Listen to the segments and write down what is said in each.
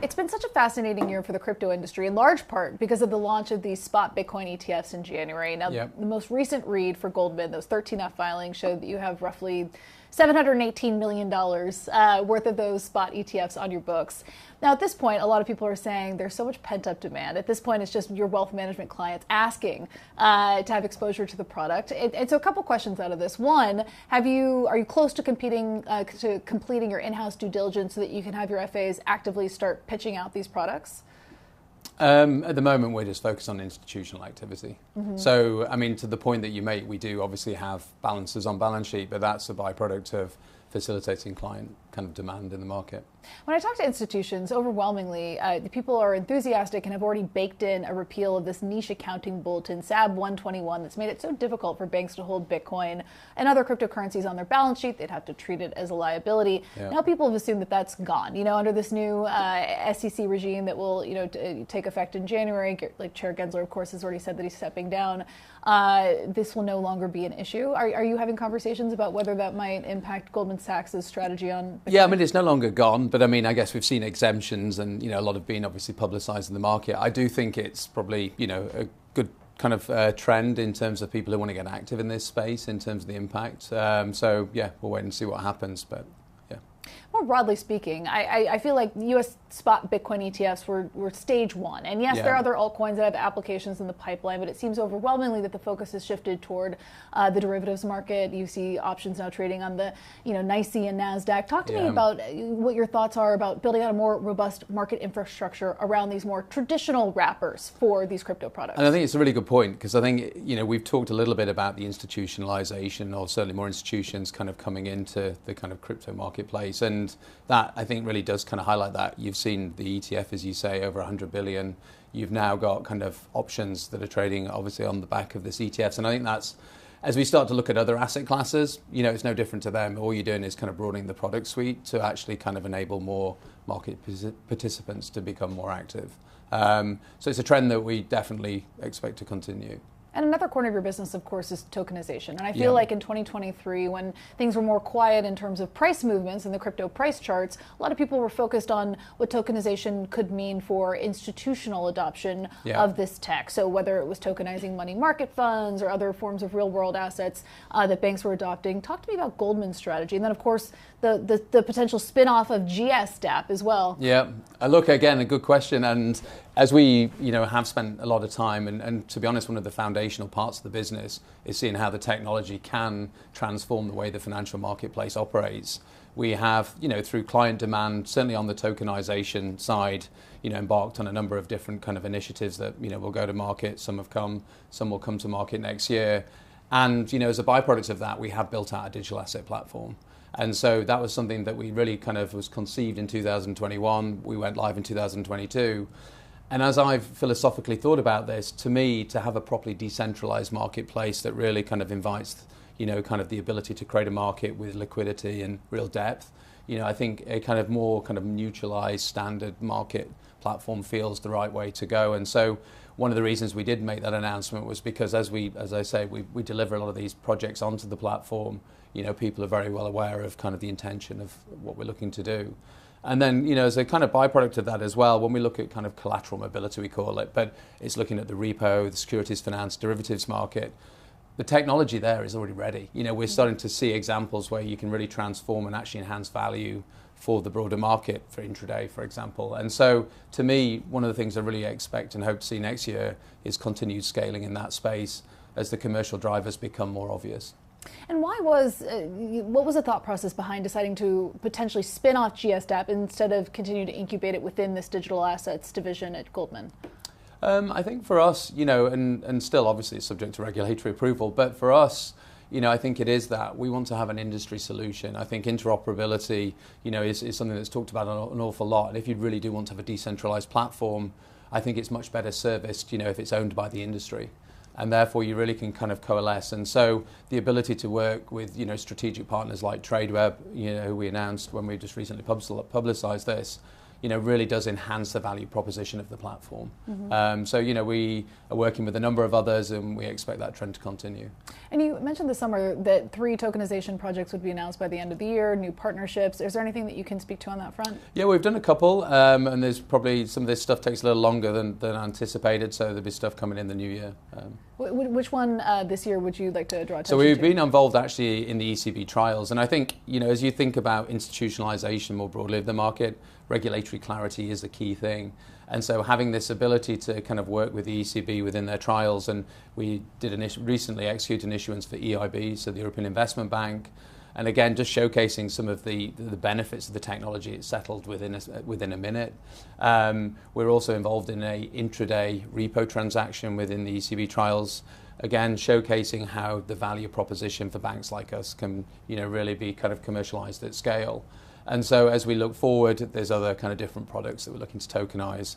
It's been such a fascinating year for the crypto industry, in large part because of the launch of these spot Bitcoin ETFs in January. Now, Yep. the most recent read for Goldman, those 13F filings, showed that you have roughly $718 million worth of those spot ETFs on your books. Now, at this point, a lot of people are saying there's so much pent-up demand. At this point, it's just your wealth management clients asking to have exposure to the product. And so a couple questions out of this. One, are you close to completing your in-house due diligence so that you can have your FAs actively start pitching out these products? At the moment, we're just focused on institutional activity. So, I mean, to the point that you make, we do obviously have balances on balance sheet, but that's a byproduct of facilitating client kind of demand in the market. When I talk to institutions, overwhelmingly, the people are enthusiastic and have already baked in a repeal of this niche accounting bulletin, SAB 121, that's made it so difficult for banks to hold Bitcoin and other cryptocurrencies on their balance sheet. They'd have to treat it as a liability. Yeah. Now people have assumed that that's gone. Under this new SEC regime that will, take effect in January. Like Chair Gensler, of course, has already said that he's stepping down. This will no longer be an issue. Are you having conversations about whether that might impact Goldman Sachs' strategy on Bitcoin? Yeah, I mean, it's no longer gone, but I mean, I guess we've seen exemptions and, a lot have been obviously publicised in the market. I do think it's probably, a good kind of trend in terms of people who want to get active in this space in terms of the impact. So, yeah, we'll wait and see what happens, but yeah. More broadly speaking, I feel like U.S. spot Bitcoin ETFs were stage one. And yes, there are other altcoins that have applications in the pipeline, but it seems overwhelmingly that the focus has shifted toward the derivatives market. You see options now trading on the NYSE and NASDAQ. Talk to me about what your thoughts are about building out a more robust market infrastructure around these more traditional wrappers for these crypto products. And I think it's a really good point because I think, we've talked a little bit about the institutionalization or certainly more institutions kind of coming into the kind of crypto marketplace. And that, I think, really does kind of highlight that. You've seen the ETF, as you say, over 100 billion. You've now got kind of options that are trading, obviously, on the back of this ETFs. And I think that's, as we start to look at other asset classes, it's no different to them. All you're doing is kind of broadening the product suite to actually kind of enable more market participants to become more active. So it's a trend that we definitely expect to continue. And another corner of your business, of course, is tokenization. And I feel like in 2023, when things were more quiet in terms of price movements and the crypto price charts, a lot of people were focused on what tokenization could mean for institutional adoption of this tech. So whether it was tokenizing money market funds or other forms of real-world assets that banks were adopting. Talk to me about Goldman's strategy. And then, of course, the potential spin-off of GSDAP as well. Yeah, look, again, a good question. And as we, have spent a lot of time, and to be honest, one of the foundational parts of the business is seeing how the technology can transform the way the financial marketplace operates. We have, through client demand, certainly on the tokenization side, embarked on a number of different kind of initiatives that, will go to market. Some have come, some will come to market next year. And, as a byproduct of that, we have built out a digital asset platform. And so that was something that we really kind of was conceived in 2021. We went live in 2022. And as I've philosophically thought about this, to me, to have a properly decentralized marketplace that really kind of invites, kind of the ability to create a market with liquidity and real depth, I think a kind of more kind of mutualized standard market platform feels the right way to go. And so one of the reasons we did make that announcement was because as I say, we deliver a lot of these projects onto the platform, people are very well aware of kind of the intention of what we're looking to do. And then, as a kind of byproduct of that as well, when we look at kind of collateral mobility, we call it, but it's looking at the repo, the securities finance, derivatives market, the technology there is already ready. We're starting to see examples where you can really transform and actually enhance value for the broader market for intraday, for example. And so, to me, one of the things I really expect and hope to see next year is continued scaling in that space as the commercial drivers become more obvious. And what was the thought process behind deciding to potentially spin off GSDAP instead of continue to incubate it within this digital assets division at Goldman? I think for us, and still obviously it's subject to regulatory approval, but for us, I think it is that we want to have an industry solution. I think interoperability, is something that's talked about an awful lot. And if you really do want to have a decentralized platform, I think it's much better serviced, if it's owned by the industry. And therefore you really can kind of coalesce. And so the ability to work with, strategic partners like Tradeweb, who we announced when we just recently publicized this, really does enhance the value proposition of the platform. So, we are working with a number of others, and we expect that trend to continue. And you mentioned this summer that 3 tokenization projects would be announced by the end of the year, new partnerships. Is there anything that you can speak to on that front? Yeah, we've done a couple, and there's probably some of this stuff takes a little longer than anticipated, so there'll be stuff coming in the new year. Which one this year would you like to draw attention to? So we've been involved actually in the ECB trials, and I think, as you think about institutionalization more broadly of the market, regulatory clarity is a key thing. And so having this ability to kind of work with the ECB within their trials, and we did recently execute an issuance for EIB, so the European Investment Bank, and again, just showcasing some of the benefits of the technology. It's settled within a minute. We're also involved in a intraday repo transaction within the ECB trials, again, showcasing how the value proposition for banks like us can, really be kind of commercialized at scale. And so as we look forward, there's other kind of different products that we're looking to tokenize.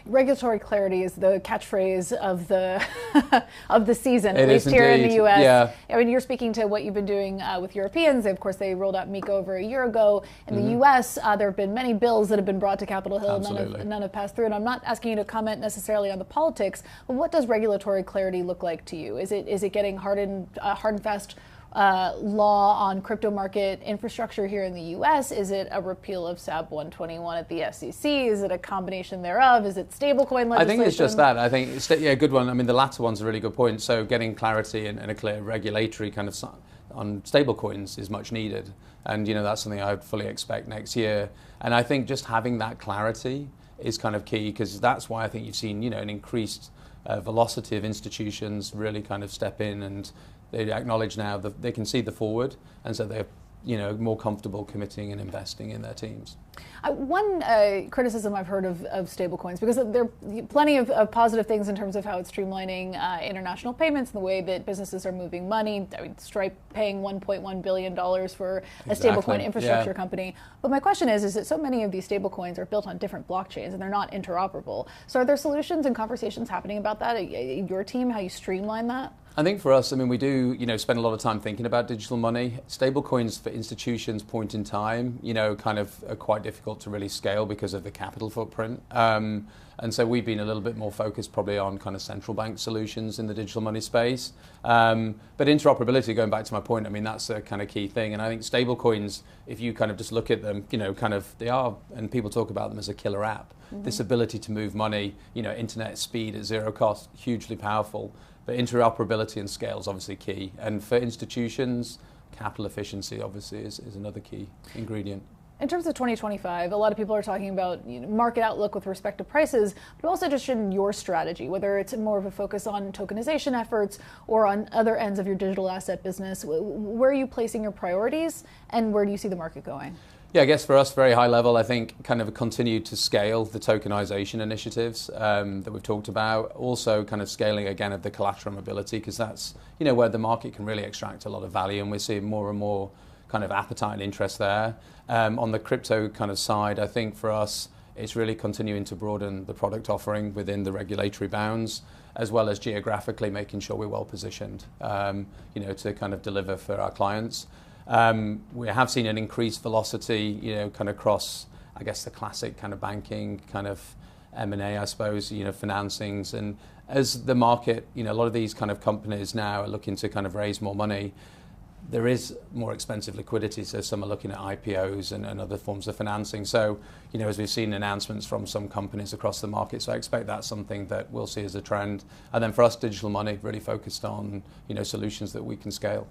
Regulatory clarity is the catchphrase of the of the season, at least here in the U.S. Yeah. I mean, you're speaking to what you've been doing with Europeans. Of course, they rolled out MiCA over a year ago. In the U.S., there have been many bills that have been brought to Capitol Hill. None have passed through. And I'm not asking you to comment necessarily on the politics, but what does regulatory clarity look like to you? Is it getting hard and fast law on crypto market infrastructure here in the U.S.? Is it a repeal of SAB 121 at the SEC? Is it a combination thereof? Is it stablecoin legislation? I think it's just that. I think it's a good one. I mean, the latter one's a really good point. So getting clarity and a clear regulatory kind of on stablecoins is much needed. And, that's something I would fully expect next year. And I think just having that clarity is kind of key, because that's why I think you've seen, an increased velocity of institutions really kind of step in, and they acknowledge now that they can see the forward, and so they're more comfortable committing and investing in their teams. One criticism I've heard of stablecoins, because there are plenty of positive things in terms of how it's streamlining international payments and the way that businesses are moving money. I mean, Stripe paying $1.1 billion for a stablecoin infrastructure company. But my question is that so many of these stablecoins are built on different blockchains and they're not interoperable. So are there solutions and conversations happening about that at your team, how you streamline that? I think for us, we do, spend a lot of time thinking about digital money. Stablecoins for institutions point in time, kind of are quite difficult to really scale because of the capital footprint. And so we've been a little bit more focused probably on kind of central bank solutions in the digital money space. But interoperability, going back to my point, that's a kind of key thing. And I think stablecoins, if you kind of just look at them, kind of they are, and people talk about them as a killer app. This ability to move money, internet speed at zero cost, hugely powerful. But interoperability and scale is obviously key. And for institutions, capital efficiency obviously is another key ingredient. In terms of 2025, a lot of people are talking about market outlook with respect to prices, but also just in your strategy, whether it's more of a focus on tokenization efforts or on other ends of your digital asset business. Where are you placing your priorities, and where do you see the market going? Yeah, I guess for us, very high level, I think kind of continue to scale the tokenization initiatives that we've talked about. Also kind of scaling again of the collateral mobility, because that's, where the market can really extract a lot of value, and we're seeing more and more kind of appetite and interest there. On the crypto kind of side, I think for us, it's really continuing to broaden the product offering within the regulatory bounds, as well as geographically making sure we're well positioned, to kind of deliver for our clients. We have seen an increased velocity, kind of across, I guess, the classic kind of banking, kind of M&A, I suppose, financings. And as the market, a lot of these kind of companies now are looking to kind of raise more money, there is more expensive liquidity. So some are looking at IPOs and other forms of financing. So, as we've seen announcements from some companies across the market, so I expect that's something that we'll see as a trend. And then for us, digital money really focused on, solutions that we can scale.